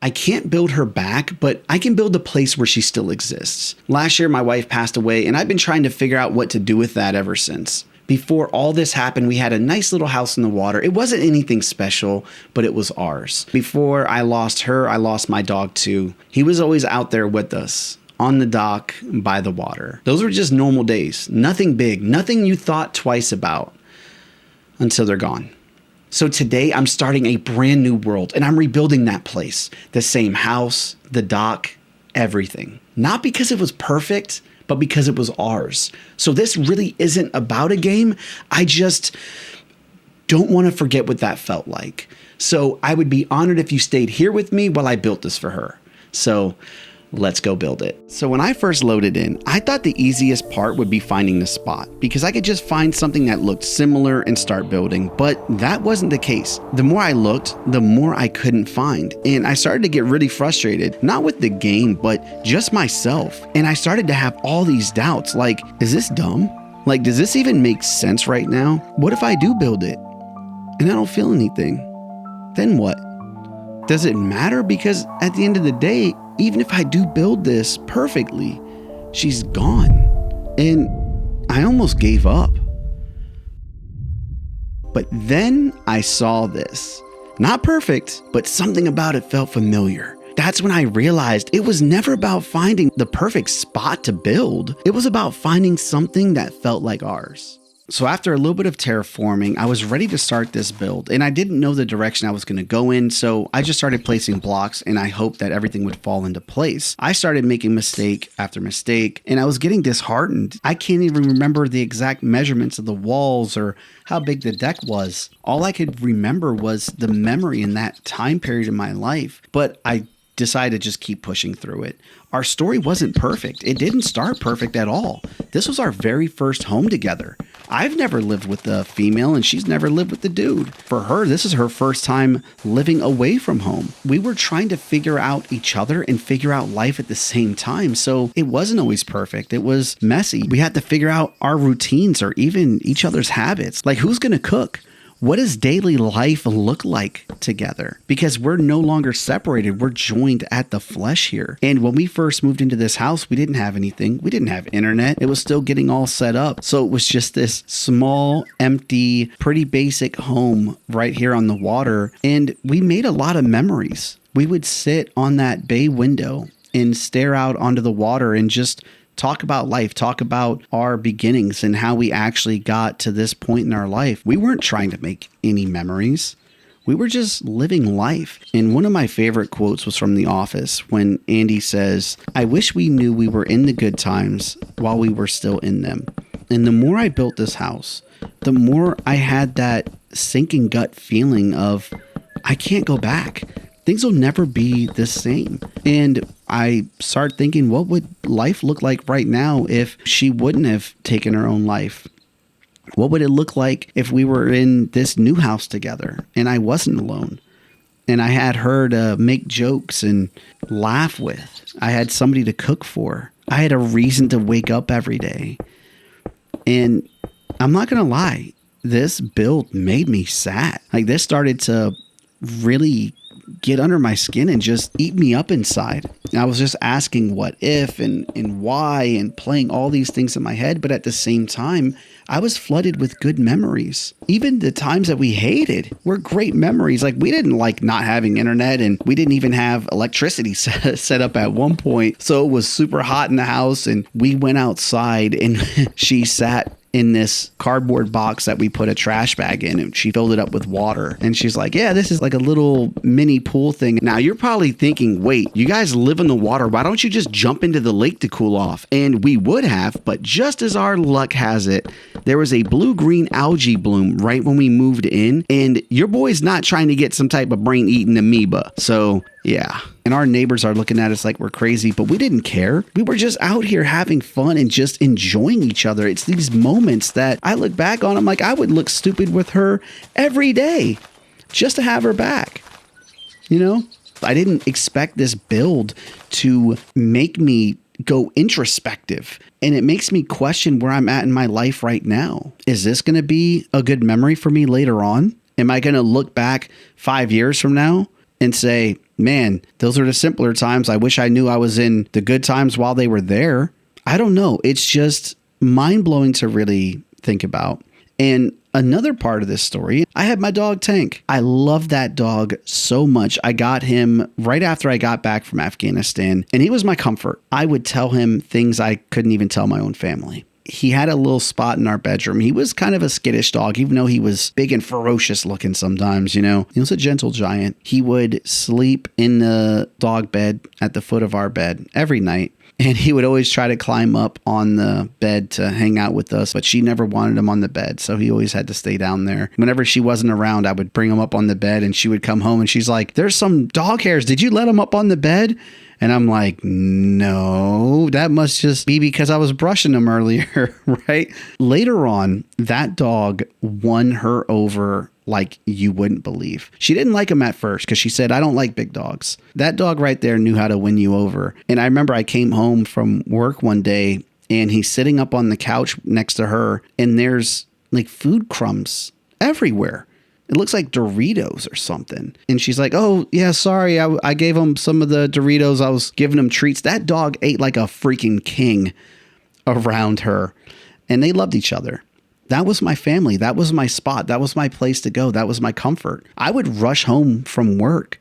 I can't build her back, but I can build a place where she still exists. Last year, my wife passed away, and I've been trying to figure out what to do with that ever since. Before all this happened, we had a nice little house in the water. It wasn't anything special, but it was ours. Before I lost her, I lost my dog too. He was always out there with us, on the dock, by the water. Those were just normal days. Nothing big, nothing you thought twice about until they're gone. So today I'm starting a brand new world and I'm rebuilding that place. The same house, the dock, everything. Not because it was perfect, but because it was ours. So this really isn't about a game. I just don't want to forget what that felt like. So I would be honored if you stayed here with me while I built this for her. So let's go build it. So when I first loaded in, I thought the easiest part would be finding the spot because I could just find something that looked similar and start building, but that wasn't the case. The more I looked, the more I couldn't find. And I started to get really frustrated, not with the game, but just myself. And I started to have all these doubts like, is this dumb? Like, does this even make sense right now? What if I do build it and I don't feel anything? Then what? Does it matter? Because at the end of the day, even if I do build this perfectly, she's gone. And I almost gave up. But then I saw this. Not perfect, but something about it felt familiar. That's when I realized it was never about finding the perfect spot to build. It was about finding something that felt like ours. So after a little bit of terraforming, I was ready to start this build and I didn't know the direction I was going to go in. So I just started placing blocks and I hoped that everything would fall into place. I started making mistake after mistake and I was getting disheartened. I can't even remember the exact measurements of the walls or how big the deck was. All I could remember was the memory in that time period in my life, but I decided to just keep pushing through it. Our story wasn't perfect. It didn't start perfect at all. This was our very first home together. I've never lived with a female and she's never lived with the dude. For her, this is her first time living away from home. We were trying to figure out each other and figure out life at the same time. So it wasn't always perfect. It was messy. We had to figure out our routines or even each other's habits. Like who's going to cook? What does daily life look like together? Because we're no longer separated. We're joined at the flesh here. And when we first moved into this house, we didn't have anything. We didn't have internet. It was still getting all set up. So it was just this small, empty, pretty basic home right here on the water. And we made a lot of memories. We would sit on that bay window and stare out onto the water and just talk about life, talk about our beginnings and how we actually got to this point in our life. We weren't trying to make any memories. We were just living life. And one of my favorite quotes was from The Office when Andy says, "I wish we knew we were in the good times while we were still in them." And the more I built this house, the more I had that sinking gut feeling of, I can't go back. Things will never be the same. And I started thinking, what would life look like right now if she wouldn't have taken her own life? What would it look like if we were in this new house together and I wasn't alone? And I had her to make jokes and laugh with. I had somebody to cook for. I had a reason to wake up every day. And I'm not going to lie, this build made me sad. Like this started to really get under my skin and just eat me up inside. And I was just asking what if and why and playing all these things in my head. But at the same time, I was flooded with good memories. Even the times that we hated were great memories. Like we didn't like not having internet and we didn't even have electricity set up at one point. So it was super hot in the house and we went outside and she sat in this cardboard box that we put a trash bag in and she filled it up with water. And she's like, yeah, this is like a little mini pool thing. Now you're probably thinking, wait, you guys live in the water. Why don't you just jump into the lake to cool off? And we would have, but just as our luck has it, there was a blue-green algae bloom right when we moved in. And your boy's not trying to get some type of brain-eating amoeba. So yeah. And our neighbors are looking at us like we're crazy, but we didn't care. We were just out here having fun and just enjoying each other. It's these moments that I look back on. I'm like, I would look stupid with her every day just to have her back. You know, I didn't expect this build to make me go introspective. And it makes me question where I'm at in my life right now. Is this going to be a good memory for me later on? Am I going to look back 5 years from now and say, man, those are the simpler times. I wish I knew I was in the good times while they were there. I don't know. It's just mind blowing to really think about. And another part of this story, I had my dog Tank. I love that dog so much. I got him right after I got back from Afghanistan, and he was my comfort. I would tell him things I couldn't even tell my own family. He had a little spot in our bedroom. He was kind of a skittish dog, even though he was big and ferocious looking sometimes, He was a gentle giant. He would sleep in the dog bed at the foot of our bed every night. And he would always try to climb up on the bed to hang out with us, but she never wanted him on the bed. So he always had to stay down there. Whenever she wasn't around, I would bring him up on the bed and she would come home and she's like, there's some dog hairs. Did you let him up on the bed? And I'm like, no, that must just be because I was brushing him earlier, right? Later on, that dog won her over like you wouldn't believe. She didn't like him at first because she said, I don't like big dogs. That dog right there knew how to win you over. And I remember I came home from work one day and he's sitting up on the couch next to her and there's like food crumbs everywhere. It looks like Doritos or something. And she's like, oh, yeah, sorry. I gave him some of the Doritos. I was giving him treats. That dog ate like a freaking king around her. And they loved each other. That was my family. That was my spot. That was my place to go. That was my comfort. I would rush home from work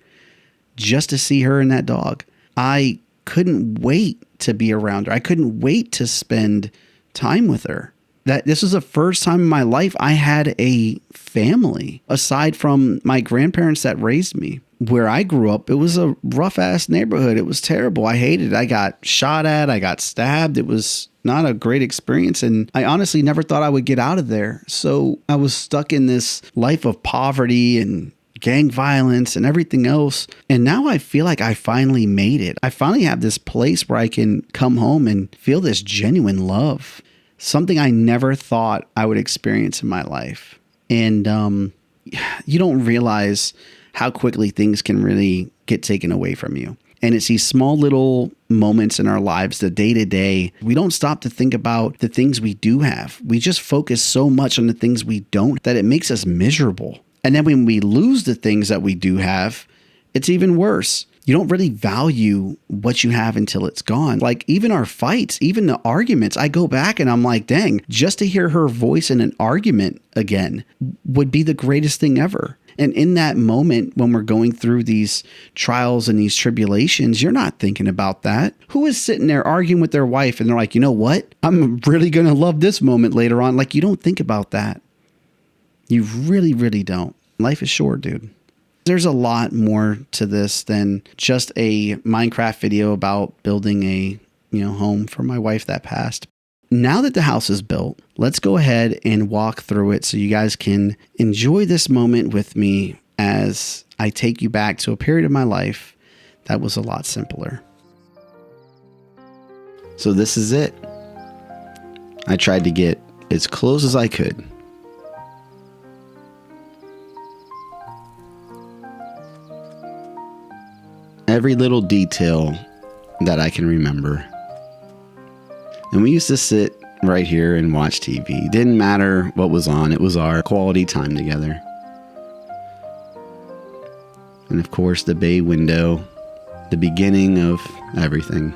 just to see her and that dog. I couldn't wait to be around her. I couldn't wait to spend time with her. This was the first time in my life I had a family aside from my grandparents that raised me. Where I grew up, it was a rough ass neighborhood. It was terrible. I hated it. I got shot at. I got stabbed. It was not a great experience. And I honestly never thought I would get out of there. So I was stuck in this life of poverty and gang violence and everything else. And now I feel like I finally made it. I finally have this place where I can come home and feel this genuine love. Something I never thought I would experience in my life. And you don't realize how quickly things can really get taken away from you. And it's these small little moments in our lives, the day to day. We don't stop to think about the things we do have. We just focus so much on the things we don't that it makes us miserable. And then when we lose the things that we do have, it's even worse. You don't really value what you have until it's gone. Like even our fights, even the arguments, I go back and I'm like, dang, just to hear her voice in an argument again would be the greatest thing ever. And in that moment, when we're going through these trials and these tribulations, you're not thinking about that. Who is sitting there arguing with their wife and they're like, you know what? I'm really going to love this moment later on. Like you don't think about that. You really, really don't. Life is short, dude. There's a lot more to this than just a Minecraft video about building a, home for my wife that passed. Now that the house is built, let's go ahead and walk through it so you guys can enjoy this moment with me as I take you back to a period of my life that was a lot simpler. So this is it. I tried to get as close as I could. Every little detail that I can remember. And we used to sit right here and watch TV. Didn't matter what was on. It was our quality time together. And of course, the bay window, the beginning of everything.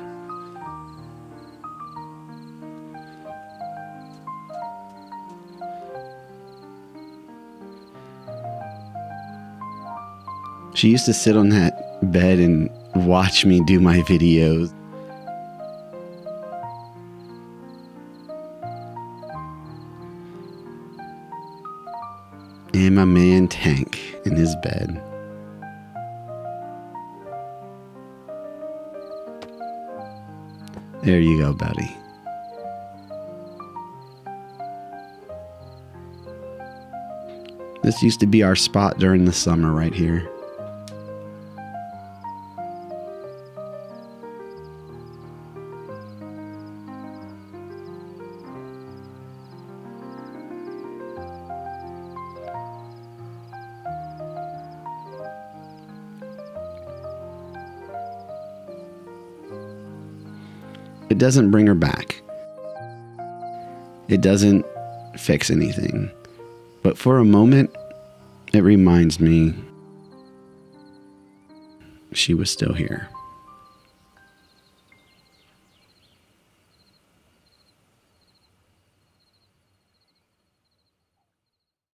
She used to sit on that bed and watch me do my videos. And my man Tank in his bed. There you go, buddy. This used to be our spot during the summer right here. It doesn't bring her back. It doesn't fix anything. But for a moment, it reminds me she was still here.